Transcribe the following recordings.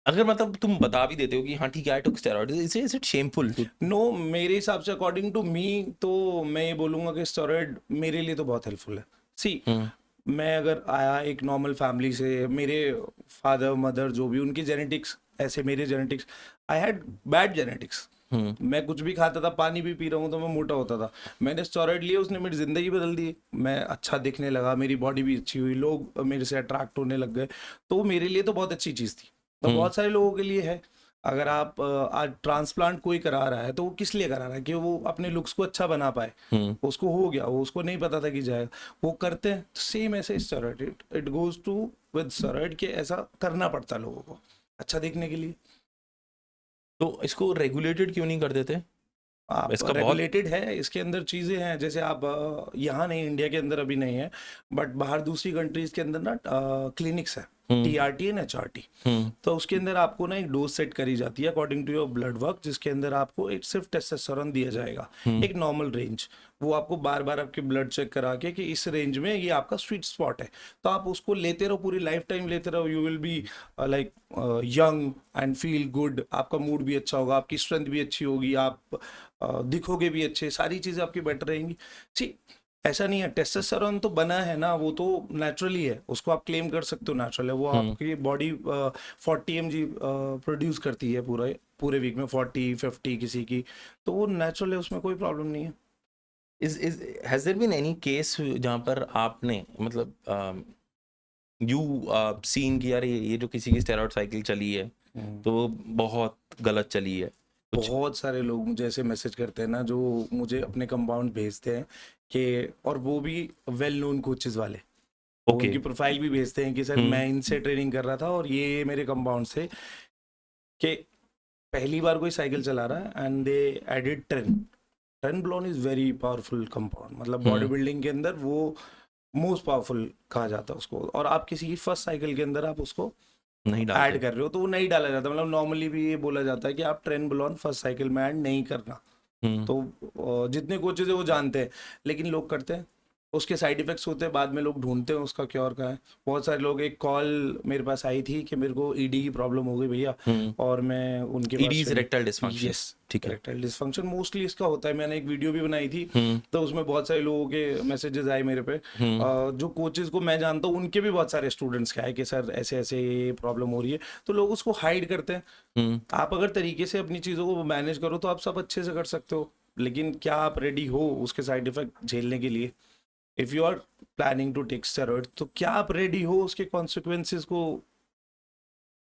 अगर मतलब तुम बता भी देते हो कि हाँ ठीक है I took steroids, is it shameful too? No, मेरे हिसाब से अकॉर्डिंग टू मी तो मैं ये बोलूँगा कि स्टेरॉइड मेरे लिए तो बहुत हेल्पफुल है। सी, हम्म मैं अगर आया एक नॉर्मल फैमिली से, मेरे फादर मदर जो भी उनकी जेनेटिक्स ऐसे, मेरे genetics, I had bad genetics. Hmm मैं कुछ भी खाता था, पानी भी पी रहा हूँ तो मैं मोटा होता था। मैंने स्टेरॉइड लिए, उसने मेरी ज़िंदगी बदल दी। मैं अच्छा दिखने लगा, मेरी बॉडी भी अच्छी हुई, लोग मेरे से अट्रैक्ट होने लग गए। तो वो मेरे लिए तो बहुत अच्छी चीज़ थी। तो हम्म बहुत सारे लोगों के लिए है। अगर आप आज ट्रांसप्लांट कोई करा रहा है तो वो किस लिए करा रहा है? कि वो अपने लुक्स को अच्छा बना पाए। हम्म उसको हो गया, वो उसको नहीं पता था कि जाएगा, वो करते हैं। सेम ऐसे steroid, it goes to with steroid, कि ऐसा करना पड़ता है लोगों को अच्छा दिखने के लिए। तो इसको रेगुलेटेड क्यों नहीं कर देते? आप इसका बहुत। रेगुलेटेड है, इसके अंदर चीज़ें हैं, जैसे आप यहाँ नहीं, इंडिया के अंदर अभी नहीं है, बट बाहर दूसरी कंट्रीज के अंदर ना क्लिनिक्स है, हम्म TRT एंड HRT। हम्म तो उसके अंदर आपको ना एक डोज सेट करी जाती है according to your blood work, जिसके अंदर आपको एक सिर्फ टेस्टोस्टेरोन दिया जाएगा, हम्म एक नॉर्मल रेंज। वो आपको बार बार आपके ब्लड चेक करा के कि इस रेंज में ये आपका स्वीट स्पॉट है, तो आप उसको लेते रहो, पूरी लाइफ टाइम लेते रहो। You will be like young and feel good, आपका मूड भी अच्छा होगा, आपकी स्ट्रेंथ भी अच्छी होगी, आप दिखोगे भी अच्छे, सारी चीज़ें आपकी बेटर रहेंगी। सी, ऐसा नहीं है, टेस्टोस्टेरोन तो बना है ना, वो तो नेचुरली है, उसको आप क्लेम कर सकते हो नेचुरल है। वो हम्म आपकी बॉडी 40 mg प्रोड्यूस करती है पूरा पूरे वीक में, 40-50 किसी की, तो वो नेचुरल है, उसमें कोई प्रॉब्लम नहीं है। Is has there been any case जहाँ पर आपने मतलब यू सीन कि यार ये जो किसी की स्टेरॉइड साइकिल चली है तो वो बहुत गलत चली है कुछ? बहुत सारे लोग मुझे ऐसे मैसेज करते हैं ना, जो मुझे अपने कंपाउंड भेजते हैं कि, और वो भी वेल नोन कोचेज वाले, वो ओके। उनकी प्रोफाइल भी भेजते हैं कि सर हम्म मैं इनसे ट्रेनिंग कर रहा था और ये मेरे कंपाउंड से, कि पहली बार कोई साइकिल चला रहा है and they added trenbolone is very powerful compound, मतलब बॉडी हम्म बिल्डिंग के अंदर वो मोस्ट पावरफुल कहा जाता है उसको। और आप किसी की फर्स्ट साइकिल के अंदर आप उसको नहीं ऐड डालते। कर रहे हो तो वो नहीं डाला जाता, मतलब नॉर्मली भी ये बोला जाता है कि आप ट्रेनब्लोन फर्स्ट साइकिल में ऐड नहीं करना। हम्म तो जितने कोचेज है वो जानते हैं, लेकिन लोग करते हैं, उसके साइड इफेक्ट्स होते हैं, बाद में लोग ढूंढते हैं उसका क्योर कहाँ है। बहुत सारे लोग, एक कॉल मेरे पास आई थी कि मेरे को ED की प्रॉब्लम हो गई भैया, हम्म और मैं उनके पास ईडीज चली। Erectile dysfunction. यस, ठीक है। इरेक्टाइल डिसफंक्शन मोस्टली इसका होता है। मैंने एक वीडियो भी बनाई थी, हम्म तो उसमें बहुत सारे लोगों के मैसेजेस आए मेरे पे। हम्म जो कोचेज को मैं जानता हूँ, उनके भी बहुत सारे स्टूडेंट्स के आए कि सर ऐसे ऐसे ये प्रॉब्लम हो रही है, तो लोग उसको हाइड करते हैं। हम्म आप अगर तरीके से अपनी चीज़ों को मैनेज करो तो आप सब अच्छे से कर सकते हो, लेकिन क्या आप रेडी हो उसके साइड इफेक्ट झेलने के लिए? If you are planning to take steroid, तो क्या आप रेडी हो उसके कॉन्सिक्वेंसेस को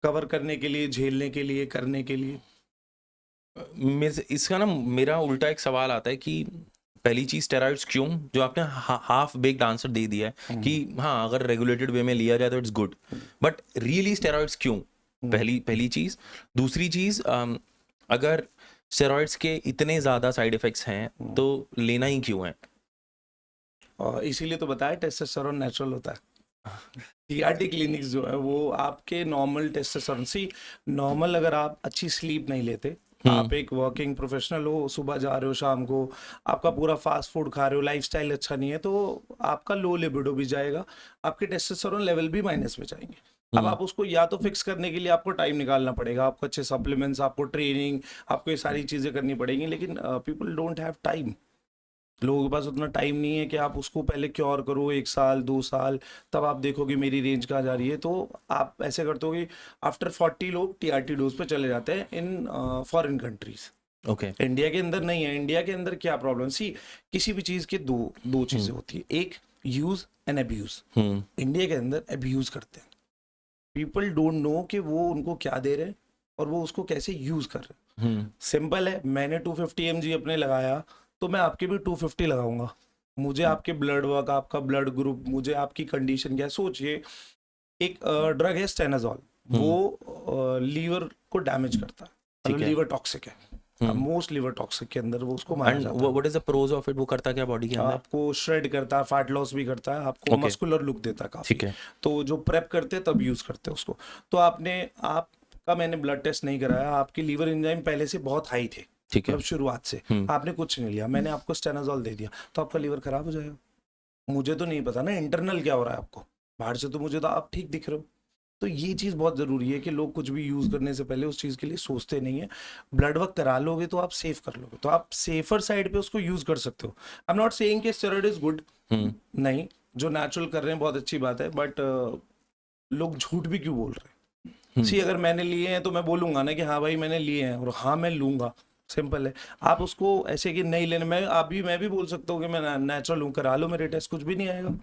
कवर करने के लिए, झेलने के लिए, करने के लिए? इसका ना मेरा उल्टा एक सवाल आता है कि पहली चीज स्टेरॉइड्स क्यों, जो आपने हाफ बेक्ड आंसर दे दिया है कि हाँ अगर रेगुलेटेड वे में लिया जाए तो it's good, but really steroids क्यों? पहली पहली चीज। दूसरी चीज, अगर स्टेरॉइड्स के इतने ज्यादा साइड इफेक्ट्स हैं तो लेना ही क्यों है? और इसीलिए तो बताया टेस्टोस्टेरोन नेचुरल होता है। TRT क्लिनिक्स जो है वो आपके नॉर्मल टेस्टोस्टेरोन सी, नॉर्मल अगर आप अच्छी स्लीप नहीं लेते, हम्म आप एक वर्किंग प्रोफेशनल हो, सुबह जा रहे हो शाम को, आपका पूरा फास्ट फूड खा रहे हो, लाइफस्टाइल अच्छा नहीं है, तो आपका लो लिबिडो भी जाएगा, आपके टेस्टोस्टेरोन लेवल भी माइनस में जाएंगे। अब हम्म आप उसको या तो फिक्स करने के लिए आपको टाइम निकालना पड़ेगा, आपको अच्छे सप्लीमेंट्स, आपको ट्रेनिंग, आपको ये सारी चीज़ें करनी पड़ेंगी, लेकिन पीपल डोंट हैव टाइम। लोगों के पास उतना टाइम नहीं है कि आप उसको पहले क्योर करो 1 साल 2 साल, तब आप देखोगे मेरी रेंज कहाँ जा रही है। तो आप ऐसे करते हो कि आफ्टर 40 लोग TRT डोज पे चले जाते हैं in foreign countries. Okay. India के अंदर नहीं है। इंडिया के अंदर क्या प्रॉब्लम, सी, किसी भी चीज़ के दो दो हम्म चीज़ें होती है, एक use and abuse. Hmm India के अंदर अब्यूज करते हैं, पीपल डोंट नो कि वो उनको क्या दे रहे हैं और वो उसको कैसे यूज कर रहे हैं। हम्म सिंपल है, मैंने 250 mg अपने लगाया, तो मैं आपके भी 250 लगाऊंगा। मुझे आपके ब्लड वर्क, आपका ब्लड ग्रुप, मुझे आपकी कंडीशन क्या है, सोचिए। एक ड्रग है स्टेनाजॉल, हम्म वो लीवर को डैमेज करता है, मतलब ठीक है। लीवर टॉक्सिक है, हम्म मोस्ट लीवर टॉक्सिक के अंदर वो उसको माना एंड जाता है। What is the pros of it? वो करता क्या बॉडी के अंदर? आपको श्रेड करता है, फैट लॉस भी करता है, आपको ओके। मस्कुलर लुक देता है काफी। ठीक है। तो जो प्रेप करते हैं तब यूज करते हैं उसको। तो आपका मैंने ब्लड टेस्ट नहीं कराया, आपके लीवर एंजाइम पहले से बहुत हाई थे, ठीक है। मतलब शुरुआत से। हम्म आपने कुछ नहीं लिया, मैंने आपको स्टेनाजॉल दे दिया, तो आपका लीवर खराब हो जाएगा। मुझे तो नहीं पता ना इंटरनल क्या हो रहा है आपको, बाहर से तो मुझे तो आप ठीक दिख रहे हो। तो ये चीज़ बहुत ज़रूरी है कि लोग कुछ भी यूज़ करने से पहले उस चीज़ के लिए सोचते नहीं है। ब्लड वर्क करा लोगे तो आप सेफ कर लोगे, तो आप सेफर साइड पे उसको यूज़ कर सकते हो। आई एम नॉट सेइंग कि स्टेरॉइड इज गुड, नहीं, जो नेचुरल कर रहे हैं बहुत अच्छी बात है, बट लोग झूठ भी क्यों बोल रहे हैं? सी अगर मैंने लिए हैं तो मैं बोलूंगा ना कि हाँ भाई मैंने लिए हैं और हाँ मैं लूंगा, सिंपल है। आप उसको ऐसे कि नहीं लेने, मैं भी बोल सकता हूँ कि मैं नेचुरल हूँ, करा लो मेरे टेस्ट, कुछ भी नहीं आएगा।